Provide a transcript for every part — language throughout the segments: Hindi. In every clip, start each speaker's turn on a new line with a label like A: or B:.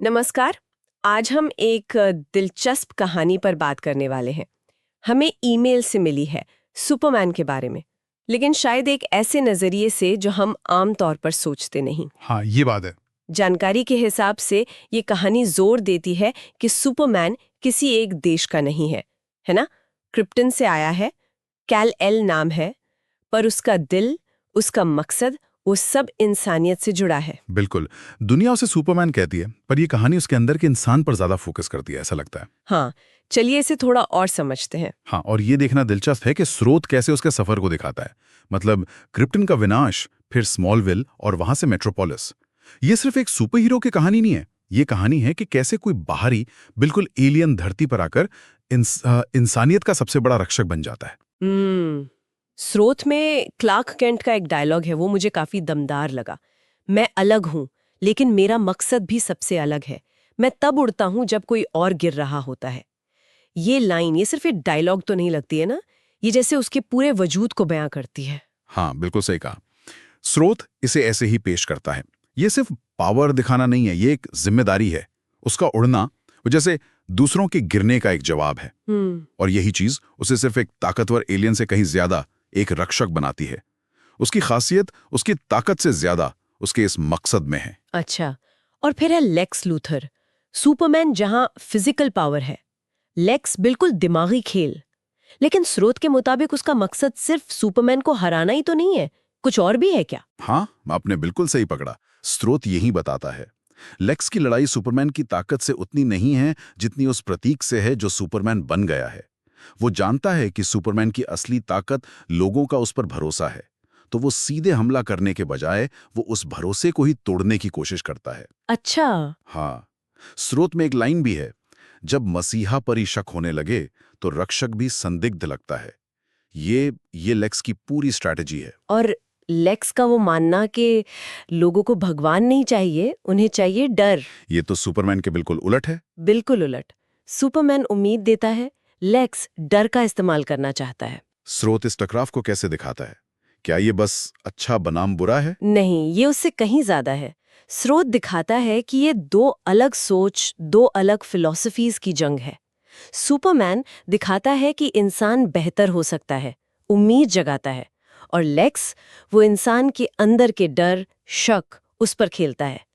A: नमस्कार। आज हम एक दिलचस्प कहानी पर बात करने वाले हैं। हमें ईमेल से मिली है सुपरमैन के बारे में, लेकिन शायद एक ऐसे नजरिए से जो हम आम तौर पर सोचते नहीं।
B: हाँ, ये बात है।
A: जानकारी के हिसाब से ये कहानी जोर देती है कि सुपरमैन किसी एक देश का नहीं है ना? क्रिप्टन से आया है, कैल एल नाम है, पर उसका दिल, उसका मकसद वो सब इंसानियत से जुड़ा है।
B: बिल्कुल। दुनिया उसे सुपरमैन कहती है, पर ये कहानी उसके अंदर के इंसान पर ज्यादा फोकस करती है, ऐसा लगता है।
A: हाँ, चलिए इसे थोड़ा और समझते हैं।
B: हाँ, और ये देखना दिलचस्प है कि स्रोत कैसे उसके सफर को दिखाता है। मतलब क्रिप्टन का विनाश, फिर स्मॉलविल और वहां से मेट्रोपोलिस। ये सिर्फ एक सुपर हीरो की कहानी नहीं है। ये कहानी है कि कैसे कोई बाहरी, बिल्कुल एलियन धरती पर आकर इंसानियत का सबसे बड़ा रक्षक बन जाता है।
A: स्रोत में क्लार्क केंट का एक डायलॉग है, वो मुझे काफी दमदार लगा। मैं अलग हूं, लेकिन मेरा मकसद भी सबसे अलग है। मैं तब उड़ता हूं जब कोई और गिर रहा होता है। ये लाइन, ये सिर्फ एक डायलॉग तो नहीं लगती है ना, ये जैसे उसके पूरे वजूद को बयां करती है।
B: हाँ, बिल्कुल सही कहा। स्रोत इसे ऐसे ही पेश करता है। ये सिर्फ पावर दिखाना नहीं है, ये एक जिम्मेदारी है। उसका उड़ना वो जैसे दूसरों के गिरने का एक जवाब है। और यही चीज उसे सिर्फ एक ताकतवर एलियन से कहीं ज्यादा एक रक्षक बनाती है। उसकी खासियत उसकी ताकत से ज्यादा उसके इस मकसद में है।
A: अच्छा, और फिर है लेक्स लूथर। सुपरमैन जहां फिजिकल पावर है, लेक्स बिल्कुल दिमागी खेल। लेकिन स्रोत के मुताबिक उसका मकसद सिर्फ सुपरमैन को हराना ही तो नहीं है, कुछ और भी है क्या?
B: हाँ, आपने बिल्कुल सही पकड़ा। स्रोत यही बताता है। लेक्स की लड़ाई सुपरमैन की ताकत से उतनी नहीं है जितनी उस प्रतीक से है जो सुपरमैन बन गया है। वो जानता है कि सुपरमैन की असली ताकत लोगों का उस पर भरोसा है, तो वो सीधे हमला करने के बजाय वो उस भरोसे को ही तोड़ने की कोशिश करता है।
A: अच्छा।
B: हाँ, स्रोत में एक लाइन भी है, जब मसीहा पर ही शक होने लगे तो रक्षक भी संदिग्ध लगता है। ये लेक्स की पूरी स्ट्रैटेजी है।
A: और लेक्स का वो मानना कि लोगों को भगवान नहीं चाहिए, उन्हें चाहिए डर।
B: ये तो सुपरमैन के बिल्कुल उलट है।
A: बिल्कुल उलट। सुपरमैन उम्मीद देता है, लेक्स डर का इस्तेमाल करना चाहता है।
B: स्रोत इस टकराव को कैसे दिखाता है? क्या ये बस अच्छा बनाम बुरा है?
A: नहीं, ये उससे कहीं ज्यादा है। स्रोत दिखाता है कि ये दो अलग सोच, दो अलग फिलॉसफीज की जंग है। सुपरमैन दिखाता है कि इंसान बेहतर हो सकता है, उम्मीद जगाता है, और लेक्स वो इंसान के अंदर के डर, शक उस पर खेलता है।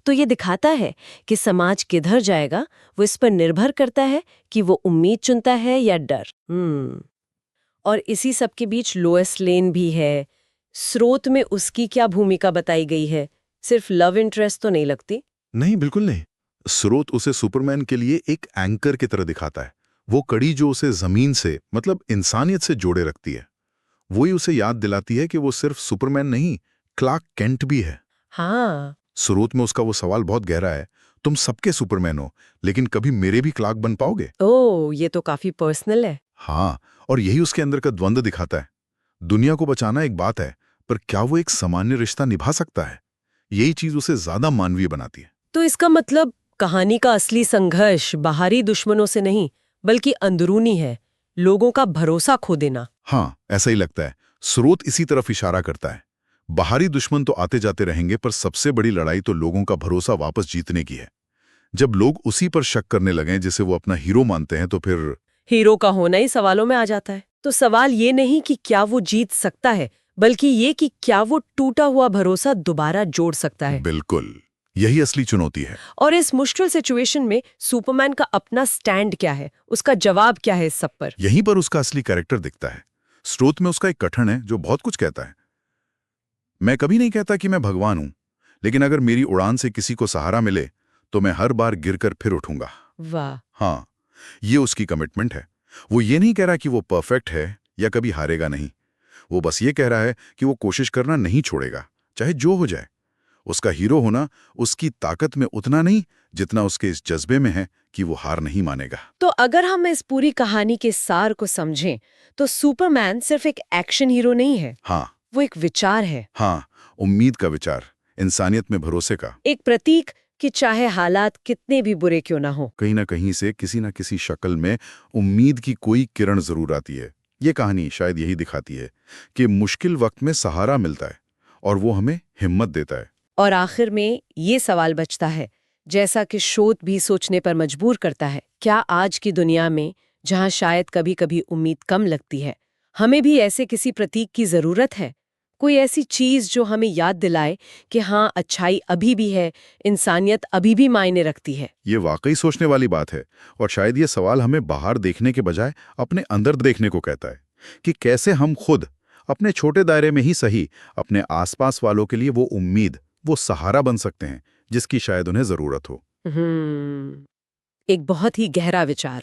A: तो ये दिखाता है कि समाज किधर जाएगा वो इस पर निर्भर करता है कि वो उम्मीद चुनता है या डर। और इसी सब के बीच लोएस लेन भी है। स्रोत में उसकी क्या भूमिका बताई गई है? सिर्फ लव इंटरेस्ट तो नहीं लगती।
B: नहीं, बिल्कुल नहीं। स्रोत उसे सुपरमैन के लिए एक एंकर की तरह दिखाता है। वो कड़ी जो उसे जमीन से, मतलब इंसानियत से जोड़े रखती है। वही उसे याद दिलाती है कि वो सिर्फ सुपरमैन नहीं, क्लार्क केंट भी है।
A: हाँ।
B: स्रोत में उसका वो सवाल बहुत गहरा है, तुम सबके सुपरमैन हो, लेकिन कभी मेरे भी क्लार्क बन पाओगे?
A: ओह, ये तो काफी पर्सनल है।
B: हाँ, और यही उसके अंदर का द्वंद्व दिखाता है। दुनिया को बचाना एक बात है, पर क्या वो एक सामान्य रिश्ता निभा सकता है? यही चीज उसे ज्यादा मानवीय बनाती है।
A: तो इसका मतलब कहानी का असली संघर्ष बाहरी दुश्मनों से नहीं, बल्कि अंदरूनी है, लोगों का भरोसा खो देना।
B: हाँ, ऐसा ही लगता है। स्रोत इसी तरफ इशारा करता है। बाहरी दुश्मन तो आते जाते रहेंगे, पर सबसे बड़ी लड़ाई तो लोगों का भरोसा वापस जीतने की है। जब लोग उसी पर शक करने लगें जिसे वो अपना हीरो मानते हैं, तो फिर
A: हीरो का होना ही सवालों में आ जाता है। तो सवाल ये नहीं कि क्या वो जीत सकता है, बल्कि ये कि क्या वो टूटा हुआ भरोसा दोबारा जोड़ सकता है।
B: बिल्कुल, यही असली चुनौती है।
A: और इस मुश्किल सिचुएशन में सुपरमैन का अपना स्टैंड क्या है, उसका जवाब क्या है इस सब पर?
B: यहीं पर उसका असली कैरेक्टर दिखता है। स्रोत में उसका एक कथन है जो बहुत कुछ कहता है। मैं कभी नहीं कहता कि मैं भगवान हूं, लेकिन अगर मेरी उड़ान से किसी को सहारा मिले तो मैं हर बार गिरकर फिर उठूंगा।
A: वाह।
B: हाँ, ये उसकी कमिटमेंट है। वो ये नहीं कह रहा कि वो परफेक्ट है या कभी हारेगा नहीं। वो बस ये कह रहा है कि वो कोशिश करना नहीं छोड़ेगा, चाहे जो हो जाए। उसका हीरो होना उसकी ताकत में उतना नहीं जितना उसके इस जज्बे में है कि वो हार नहीं मानेगा।
A: तो अगर हम इस पूरी कहानी के सार को समझें, तो सुपरमैन सिर्फ एक एक्शन हीरो नहीं है,
B: हाँ,
A: वो एक विचार है।
B: हाँ, उम्मीद का विचार, इंसानियत में भरोसे का।
A: एक प्रतीक कि चाहे हालात कितने भी बुरे क्यों ना हो।
B: कहीं ना कहीं से किसी ना किसी शक्ल में उम्मीद की कोई किरण जरूर आती है। ये कहानी शायद यही दिखाती है कि मुश्किल वक्त में सहारा मिलता है और वो हमें हिम्मत देता है।
A: और आखिर में ये सवाल बचता है जैसा कि शोध भी सोचने पर मजबूर करता है, क्या आज की दुनिया में, जहां शायद कभी-कभी उम्मीद कम लगती है, हमें भी ऐसे किसी प्रतीक की जरूरत है? कोई ऐसी चीज जो हमें याद दिलाए कि हाँ, अच्छाई अभी भी है, इंसानियत अभी भी मायने रखती है।
B: ये वाकई सोचने वाली बात है, और शायद ये सवाल हमें बाहर देखने के बजाय अपने अंदर देखने को कहता है कि कैसे हम खुद अपने छोटे दायरे में ही सही अपने आसपास वालों के लिए वो उम्मीद, वो सहारा बन सकते हैं जिसकी शायद उन्हें जरूरत हो।
A: एक बहुत ही गहरा विचार।